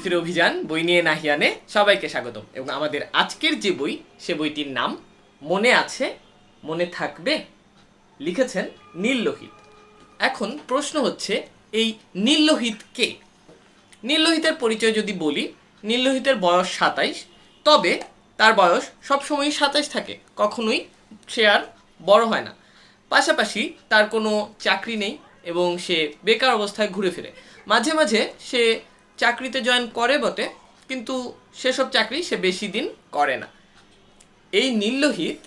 ফিরে অভিযান বই নিয়ে নাহিয়ানে সবাইকে স্বাগতম। এবং আমাদের আজকের যে বই, সে বইটির নাম মনে আছে মনে থাকবে, লিখেছেন নীল লোহিত। এখন প্রশ্ন হচ্ছে, এই নীল লোহিত কে? নীল লোহিতের পরিচয় যদি বলি, নীল লোহিতের বয়স 27, তবে তার বয়স সবসময়ই 27 থাকে, কখনোই সে আর বড় হয় না। পাশাপাশি তার কোনো চাকরি নেই এবং সে বেকার অবস্থায় ঘুরে ফিরে। মাঝে মাঝে সে চাকরিতে জয়েন করে বটে, কিন্তু সেসব চাকরি সে বেশি দিন করে না। এই নীল লোহিত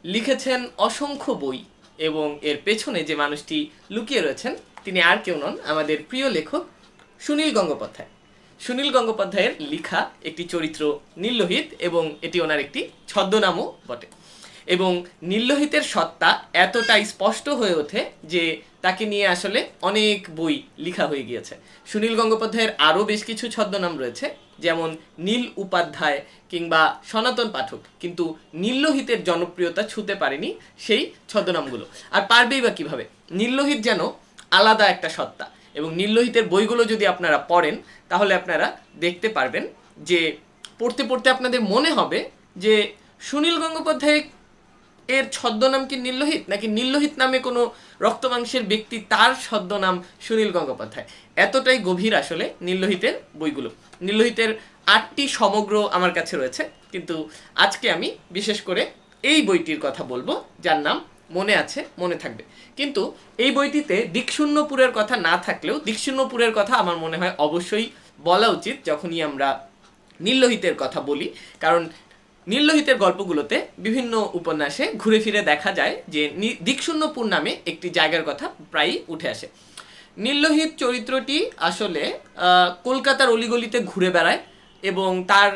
লিখেছেন অসংখ্য বই এবং এর পেছনে যে মানুষটি লুকিয়ে রয়েছেন তিনি আর কেউ নন, আমাদের প্রিয় লেখক সুনীল গঙ্গোপাধ্যায়। সুনীল গঙ্গোপাধ্যায়ের লেখা একটি চরিত্র নীল লোহিত এবং এটি ওনার একটি ছদ্মনামও বটে। এবং নীল লোহিতের সত্তা এতটাই স্পষ্ট হয়ে ওঠে যে তাকে নিয়ে আসলে অনেক বই লেখা হয়ে গিয়েছে। সুনীল গঙ্গোপাধ্যায়ের আরও বেশ কিছু ছদ্মনাম রয়েছে, যেমন নীল উপাধ্যায় কিংবা সনাতন পাঠক, কিন্তু নীল লোহিতের জনপ্রিয়তা ছুঁতে পারেনি সেই ছদ্মনামগুলো। আর পারবেই বা কীভাবে? নীল লোহিত যেন আলাদা একটা সত্তা, এবং নীল লোহিতের বইগুলো যদি আপনারা পড়েন তাহলে আপনারা দেখতে পারবেন যে পড়তে পড়তে আপনাদের মনে হবে যে সুনীল গঙ্গোপাধ্যায় এর ছদ্মনাম কি নীল লোহিত, নাকি নীল লোহিত নামে কোনো রক্তমাংসের ব্যক্তি তার ছদ্মনাম সুনীল গঙ্গোপাধ্যায়। এতটাই গভীর আসলে নীল লোহিতের বইগুলো। নীল লোহিতের 8টি সমগ্র আমার কাছে রয়েছে, কিন্তু আজকে আমি বিশেষ করে এই বইটির কথা বলবো, যার নাম মনে আছে মনে থাকবে। কিন্তু এই বইটিতে দিকশূন্যপুরের কথা না থাকলেও দিকশূন্যপুরের কথা আমার মনে হয় অবশ্যই বলা উচিত যখনই আমরা নীল লোহিতের কথা বলি, কারণ নীল লোহিতের গল্পগুলোতে বিভিন্ন উপন্যাসে ঘুরে ফিরে দেখা যায় যে দিকশূন্যপুর নামে একটি জায়গার কথা প্রায়ই উঠে আসে। নীল লোহিত চরিত্রটি আসলে কলকাতার অলিগলিতে ঘুরে বেড়ায় এবং তার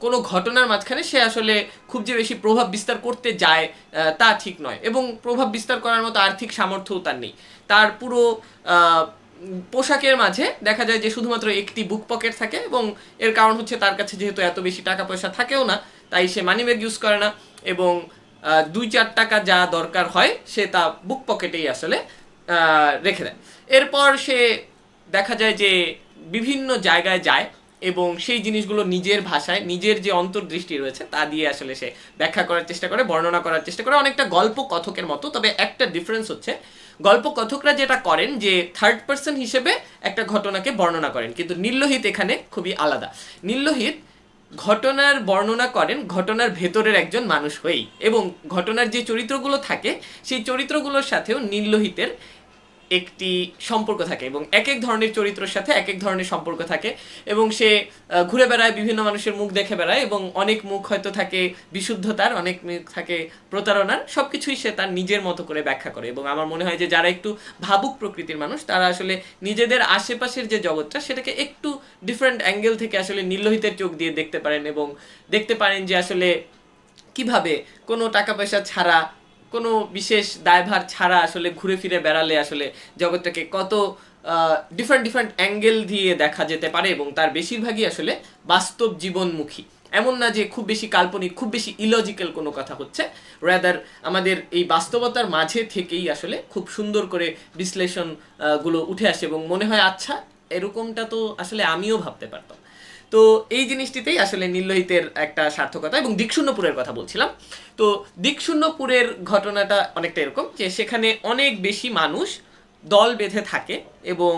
কোনো ঘটনার মাঝখানে সে আসলে খুব যে বেশি প্রভাব বিস্তার করতে যায় তা ঠিক নয়, এবং প্রভাব বিস্তার করার মতো আর্থিক সামর্থ্যও তার নেই। তার পুরো পোশাকের মাঝে দেখা যায় যে শুধুমাত্র একটি বুক পকেট থাকে, এবং এর কারণ হচ্ছে তার কাছে যেহেতু এত বেশি টাকা পয়সা থাকেও না, তাই সে মানি ব্যাগ ইউজ করে না, এবং 2-4 টাকা যা দরকার হয় সে তা বুক পকেটেই আসলে রেখে দেয়। এরপর সে দেখা যায় যে বিভিন্ন জায়গায় যায় এবং সেই জিনিসগুলো নিজের ভাষায়, নিজের যে অন্তর্দৃষ্টি রয়েছে তা দিয়ে আসলে সে ব্যাখ্যা করার চেষ্টা করে, বর্ণনা করার চেষ্টা করে, অনেকটা গল্প কথকের মতো। তবে একটা ডিফারেন্স হচ্ছে, গল্প কথকরা যেটা করেন যে থার্ড পার্সন হিসেবে একটা ঘটনাকে বর্ণনা করেন, কিন্তু নীল লোহিত এখানে খুবই আলাদা। নীল লোহিত ঘটনার বর্ণনা করেন ঘটনার ভেতরের একজন মানুষ হয়েই, এবং ঘটনার যে চরিত্রগুলো থাকে সেই চরিত্রগুলোর সাথেও নীল লোহিতের একটি সম্পর্ক থাকে, এবং এক এক ধরনের চরিত্রের সাথে এক এক ধরনের সম্পর্ক থাকে। এবং সে ঘুরে বেড়ায়, বিভিন্ন মানুষের মুখ দেখে বেড়ায়, এবং অনেক মুখ হয়তো থাকে বিশুদ্ধতার, অনেক মুখ থাকে প্রতারণার, সব কিছুই সে তার নিজের মতো করে ব্যাখ্যা করে। এবং আমার মনে হয় যে যারা একটু ভাবুক প্রকৃতির মানুষ, তারা আসলে নিজেদের আশেপাশের যে জগৎটা সেটাকে একটু ডিফারেন্ট অ্যাঙ্গেল থেকে আসলে নীল লোহিতের চোখ দিয়ে দেখতে পারেন, এবং দেখতে পারেন যে আসলে কিভাবে কোনো টাকা পয়সা ছাড়া, কোনো বিশেষ দায়ভার ছাড়া আসলে ঘুরে ফিরে বেড়ালে আসলে জগৎটাকে কত ডিফারেন্ট ডিফারেন্ট অ্যাঙ্গেল দিয়ে দেখা যেতে পারে, এবং তার বেশিরভাগই আসলে বাস্তব জীবনমুখী। এমন না যে খুব বেশি কাল্পনিক, খুব বেশি ইলজিক্যাল কোনো কথা হচ্ছে, রাদার আমাদের এই বাস্তবতার মাঝে থেকেই আসলে খুব সুন্দর করে বিশ্লেষণ গুলো উঠে আসে, এবং মনে হয় আচ্ছা এরকমটা তো আসলে আমিও ভাবতে পারতাম। তো এই জিনিসটিতেই আসলে নীল লোহিতের একটা সার্থকতা। এবং দিকশূন্যপুরের কথা বলছিলাম, তো দিকশূন্যপুরের ঘটনাটা অনেকটা এরকম যে সেখানে অনেক বেশি মানুষ দল বেঁধে থাকে, এবং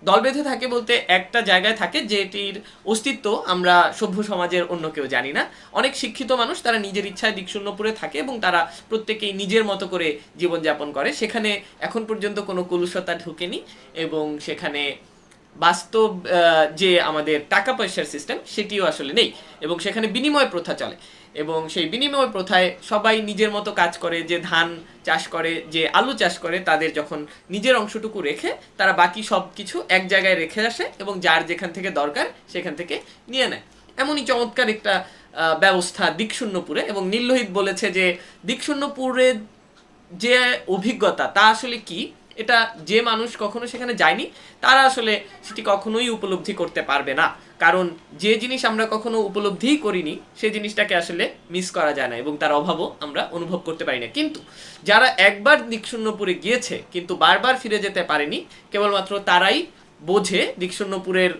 দল বেঁধে থাকে বলতে একটা জায়গায় থাকে যেটির অস্তিত্ব আমরা সভ্য সমাজের অন্য কেউ জানি না। অনেক শিক্ষিত মানুষ তারা নিজের ইচ্ছায় দিকশূন্যপুরে থাকে, এবং তারা প্রত্যেকেই নিজের মতো করে জীবনযাপন করে। সেখানে এখন পর্যন্ত কোনো কলুষতা ঢুকেনি, এবং সেখানে বাস্তব যে আমাদের টাকা পয়সার সিস্টেম সেটিও আসলে নেই, এবং সেখানে বিনিময় প্রথা চলে। এবং সেই বিনিময় প্রথায় সবাই নিজের মতো কাজ করে, যে ধান চাষ করে, যে আলু চাষ করে, তাদের যখন নিজের অংশটুকু রেখে তারা বাকি সব কিছু এক জায়গায় রেখে আসে, এবং যার যেখান থেকে দরকার সেখান থেকে নিয়ে নেয়। এমনই চমৎকার একটা ব্যবস্থা দিকশূন্যপুরে। এবং নীল লোহিত বলেছে যে দিকশূন্যপুরের যে অভিজ্ঞতা তা আসলে কি, এটা যে মানুষ কখনো সেখানে যায়নি তারা আসলে সেটি কখনোই উপলব্ধি করতে পারবে না, কারণ যে জিনিস আমরা কখনো উপলব্ধিই করিনি সেই জিনিসটাকে আসলে মিস করা যায় না, এবং তার অভাবও আমরা অনুভব করতে পারি না। কিন্তু যারা একবার দিকশূন্যপুরে গিয়েছে কিন্তু বারবার ফিরে যেতে পারেনি, কেবলমাত্র তারাই বোঝে দিকশূন্যপুরের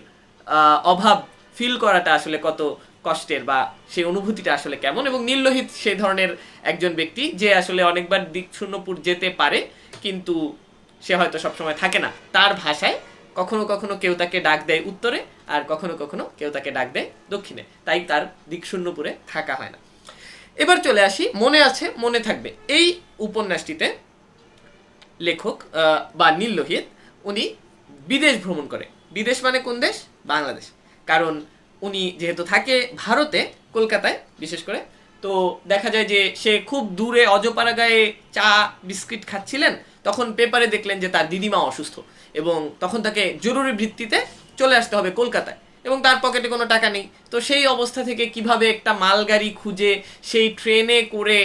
অভাব ফিল করাটা আসলে কত কষ্টের বা সেই অনুভূতিটা আসলে কেমন। এবং নীললোহিত সেই ধরনের একজন ব্যক্তি যে আসলে অনেকবার দিকশূন্যপুর যেতে পারে, কিন্তু সে হয়তো সবসময় থাকে না। তার ভাষায় কখনো কখনো কেউ তাকে ডাক দেয় উত্তরে, আর কখনো কখনো কেউ তাকে ডাক দেয় দক্ষিণে, তাই তার দিকশূন্যপুরে থাকা হয় না। এবার চলে আসি মনে আছে মনে থাকবে। এই উপন্যাসটিতে লেখক বা নীললোহিত উনি বিদেশ ভ্রমণ করে। বিদেশ মানে কোন দেশ? বাংলাদেশ। কারণ উনি যেহেতু থাকে ভারতে, কলকাতায় বিশেষ করে, তো দেখা যায় যে সে খুব দূরে অজপাড়াগাঁয়ে চা বিস্কিট খাচ্ছিলেন, তখন পেপারে দেখলেন যে তার দিদিমা অসুস্থ, এবং তখন তাকে জরুরি ভিত্তিতে চলে আসতে হবে কলকাতায়, এবং তার পকেটে কোনো টাকা নেই। তো সেই অবস্থা থেকে কিভাবে একটা মালগাড়ি খুঁজে সেই ট্রেনে করে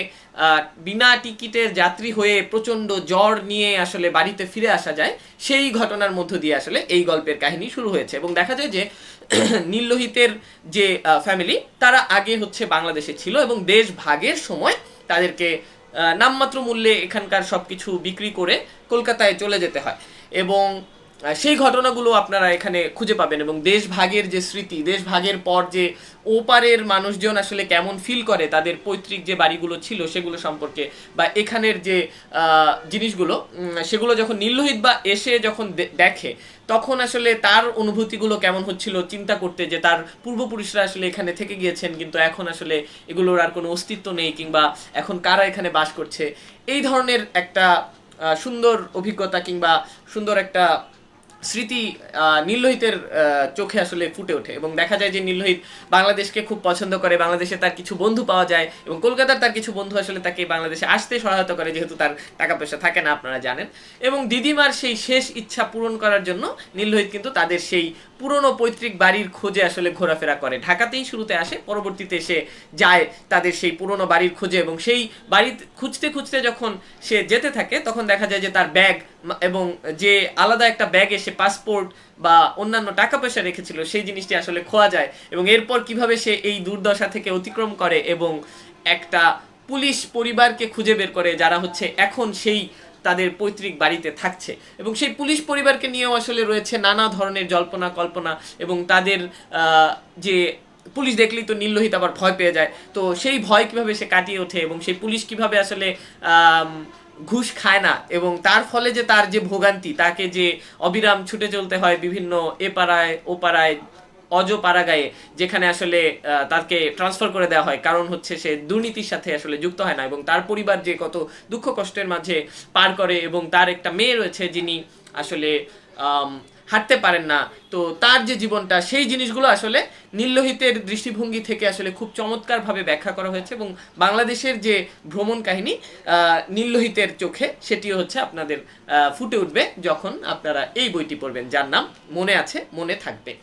বিনা টিকিটের যাত্রী হয়ে প্রচণ্ড জ্বর নিয়ে আসলে বাড়িতে ফিরে আসা যায়, সেই ঘটনার মধ্য দিয়ে আসলে এই গল্পের কাহিনী শুরু হয়েছে। এবং দেখা যায় যে নীললোহিতের যে ফ্যামিলি, তারা আগে হচ্ছে বাংলাদেশে ছিল, এবং দেশ ভাগের সময় তাদেরকে নামমাত্র মূল্যে এখানকার সব কিছু বিক্রি করে কলকাতায় চলে যেতে হয়। এবং সেই ঘটনাগুলো আপনারা এখানে খুঁজে পাবেন, এবং দেশ ভাগের যে স্মৃতি, দেশ ভাগের পর যে ওপারের মানুষজন আসলে কেমন ফিল করে তাদের পৈতৃক যে বাড়িগুলো ছিল সেগুলো সম্পর্কে, বা এখানের যে জিনিসগুলো সেগুলো যখন নীললোহিত বা এসে যখন দেখে, তখন আসলে তার অনুভূতিগুলো কেমন হচ্ছিল চিন্তা করতে, যে তার পূর্বপুরুষরা আসলে এখানে থেকে গিয়েছেন, কিন্তু এখন আসলে এগুলোর আর কোনো অস্তিত্ব নেই, কিংবা এখন কারা এখানে বাস করছে। এই ধরনের একটা সুন্দর অভিজ্ঞতা কিংবা সুন্দর একটা স্মৃতি নীললোহিতের চোখে আসলে ফুটে ওঠে। এবং দেখা যায় যে নীললোহিত বাংলাদেশকে খুব পছন্দ করে, বাংলাদেশে তার কিছু বন্ধু পাওয়া যায়, এবং কলকাতার তার কিছু বন্ধু আসলে তাকে বাংলাদেশে আসতে সহায়তা করে, যেহেতু তার টাকা পয়সা থাকে না, আপনারা জানেন। এবং দিদিমার সেই শেষ ইচ্ছা পূরণ করার জন্য নীললোহিত কিন্তু তাদের সেই পুরনো পৈতৃক বাড়ির খোঁজে আসলে ঘোরাফেরা করে। ঢাকাতেই শুরুতে আসে, পরবর্তীতে সে যায় তাদের সেই পুরনো বাড়ির খোঁজে, এবং সেই বাড়ি খুঁজতে খুঁজতে যখন সে যেতে থাকে, তখন দেখা যায় যে তার ব্যাগ, এবং যে আলাদা একটা ব্যাগে সে পাসপোর্ট বা অন্যান্য টাকা পয়সা রেখেছিল, সেই জিনিসটি আসলে খোয়া যায়। এবং এরপর কিভাবে সে এই দুর্দশা থেকে অতিক্রম করে এবং একটা পুলিশ পরিবারকে খুঁজে বের করে, যারা হচ্ছে এখন সেই তাদের পৈতৃক বাড়িতে থাকছে। এবং সেই পুলিশ পরিবারকে নিয়েও আসলে রয়েছে নানা ধরনের জল্পনা কল্পনা, এবং তাদের যে পুলিশ দেখলেই তো নীললোহিত আবার ভয় পেয়ে যায়, তো সেই ভয় কিভাবে সে কাটিয়ে ওঠে, এবং সেই পুলিশ কিভাবে আসলে ঘুষ খায় না, এবং তার ফলে যে তার যে ভোগান্তি, তাকে যে অবিরাম ছুটে চলতে হয় বিভিন্ন এ পাড়ায় ও পাড়ায় অজপাড়াগাঁয়ে, যেখানে আসলে তাকে ট্রান্সফার করে দেওয়া হয়, কারণ হচ্ছে সে দুর্নীতির সাথে আসলে যুক্ত হয় না, এবং তার পরিবার যে কত দুঃখ কষ্টের মাঝে পার করে, এবং তার একটা মেয়ে রয়েছে যিনি আসলে হাঁটতে পারেন না, তো তার যে জীবনটা, সেই জিনিসগুলো আসলে নীললোহিতের দৃষ্টিভঙ্গি থেকে আসলে খুব চমৎকারভাবে ব্যাখ্যা করা হয়েছে। এবং বাংলাদেশের যে ভ্রমণ কাহিনী নীললোহিতের চোখে, সেটিও হচ্ছে আপনাদের ফুটে উঠবে যখন আপনারা এই বইটি পড়বেন, যার নাম মনে আছে মনে থাকবে।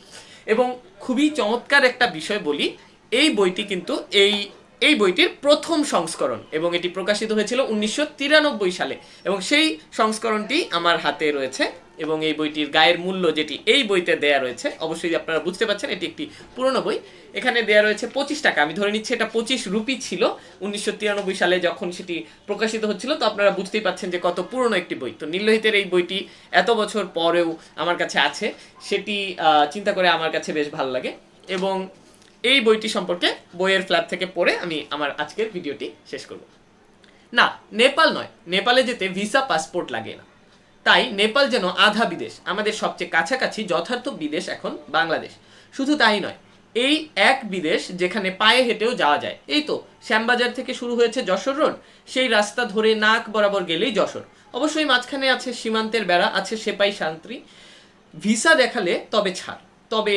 এবং খুবই চমৎকার একটা বিষয় বলি, এই বইটি কিন্তু এই বইটির প্রথম সংস্করণ, এবং এটি প্রকাশিত হয়েছিল 1993 সালে, এবং সেই সংস্করণটি আমার হাতে রয়েছে। এবং এই বইটির গায়ের মূল্য যেটি এই বইতে দেয়া রয়েছে, অবশ্যই আপনারা বুঝতে পারছেন এটি একটি পুরনো বই, এখানে দেয়া রয়েছে 25 টাকা। আমি ধরে নিচ্ছি এটা 25 রুপি ছিল 1993 সালে যখন সেটি প্রকাশিত হচ্ছিল, তো আপনারা বুঝতেই পারছেন যে কত পুরনো একটি বই। তো নীললোহিতের এই বইটি এত বছর পরেও আমার কাছে আছে, সেটি চিন্তা করে আমার কাছে বেশ ভালো লাগে। এবং এই বইটি সম্পর্কে বইয়ের ফ্ল্যাপ থেকে পড়ে আমি আমার আজকের ভিডিওটি শেষ করব। না, নেপাল নয়, নেপালে যেতে ভিসা পাসপোর্ট লাগে না, তাই নেপাল যেন আধা বিদেশ। আমাদের সবচেয়ে কাছাকাছি যথার্থ বিদেশ এখন বাংলাদেশ। শুধু তাই নয়, এই এক বিদেশ যেখানে পায়ে হেঁটেও যাওয়া যায়। এই তো শ্যামবাজার থেকে শুরু হয়েছে যশোর রোড, সেই রাস্তা ধরে নাক বরাবর গেলেই যশোর। অবশ্যই মাঝখানে আছে সীমান্তের বেড়া, আছে সেপাই শান্তি। ভিসা দেখালে তবে ছাড়। তবে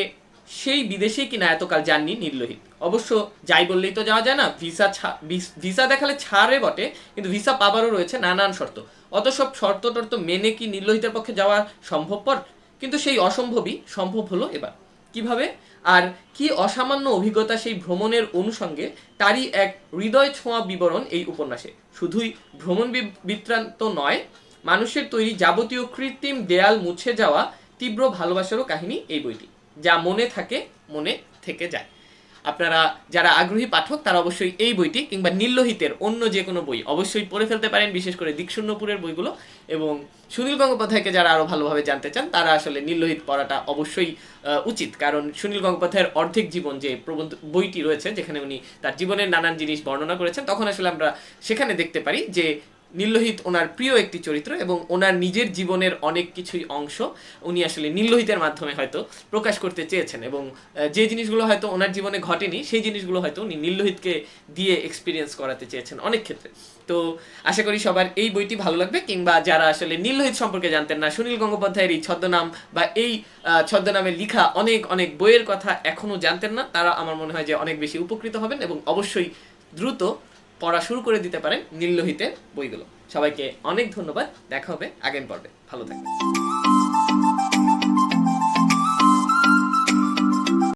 সেই বিদেশেই কিনা এতকাল যাননি নীললোহিত। অবশ্য যাই বললেই তো যাওয়া যায় না, ভিসা দেখালে ছাড়ে বটে, কিন্তু ভিসা পাবারও রয়েছে নানান শর্ত। অত সব শর্ত টর্ত মেনে কি নীললোহিতের পক্ষে যাওয়া সম্ভবপর? কিন্তু সেই অসম্ভবই সম্ভব হলো এবার। কিভাবে? আর কি অসামান্য অভিজ্ঞতা সেই ভ্রমণের অনুষঙ্গে, তারই এক হৃদয় ছোঁয়া বিবরণ এই উপন্যাসে। শুধুই ভ্রমণ বৃত্তান্ত নয়, মানুষের তৈরি যাবতীয় কৃত্রিম দেয়াল মুছে যাওয়া তীব্র ভালোবাসারও কাহিনী এই বইটি, যা মনে থাকে মনে থেকে যায়। আপনারা যারা আগ্রহী পাঠক তারা অবশ্যই এই বইটি কিংবা নীললোহিতের অন্য যে কোনো বই অবশ্যই পড়ে ফেলতে পারেন, বিশেষ করে দিকশূন্যপুরের বইগুলো। এবং সুনীল গঙ্গোপাধ্যায়কে যারা আরও ভালোভাবে জানতে চান তারা আসলে নীললোহিত পড়াটা অবশ্যই উচিত, কারণ সুনীল গঙ্গোপাধ্যায়ের অর্ধেক জীবন যে প্রবন্ধ বইটি রয়েছে, যেখানে উনি তার জীবনের নানান জিনিস বর্ণনা করেছেন, তখন আসলে আমরা সেখানে দেখতে পারি যে নীললোহিত ওনার প্রিয় একটি চরিত্র এবং ওনার নিজের জীবনের অনেক কিছুই অংশ উনি আসলে নীললোহিতের মাধ্যমে হয়তো প্রকাশ করতে চেয়েছেন, এবং যে জিনিসগুলো হয়তো ওনার জীবনে ঘটেনি সেই জিনিসগুলো হয়তো উনি নীললোহিতকে দিয়ে এক্সপিরিয়েন্স করাতে চেয়েছেন অনেক ক্ষেত্রে। তো আশা করি সবার এই বইটি ভালো লাগবে, কিংবা যারা আসলে নীললোহিত সম্পর্কে জানতেন না, সুনীল গঙ্গোপাধ্যায়ের এই ছদ্মনাম বা এই ছদ্মনামে লিখা অনেক অনেক বইয়ের কথা এখনও জানতেন না, তারা আমার মনে হয় যে অনেক বেশি উপকৃত হবেন এবং অবশ্যই দ্রুত পড়া শুরু করে দিতে পারেন নীললোহিতের বইগুলো। সবাইকে অনেক ধন্যবাদ, দেখা হবে আগামী পর্বে, ভালো থাকবেন।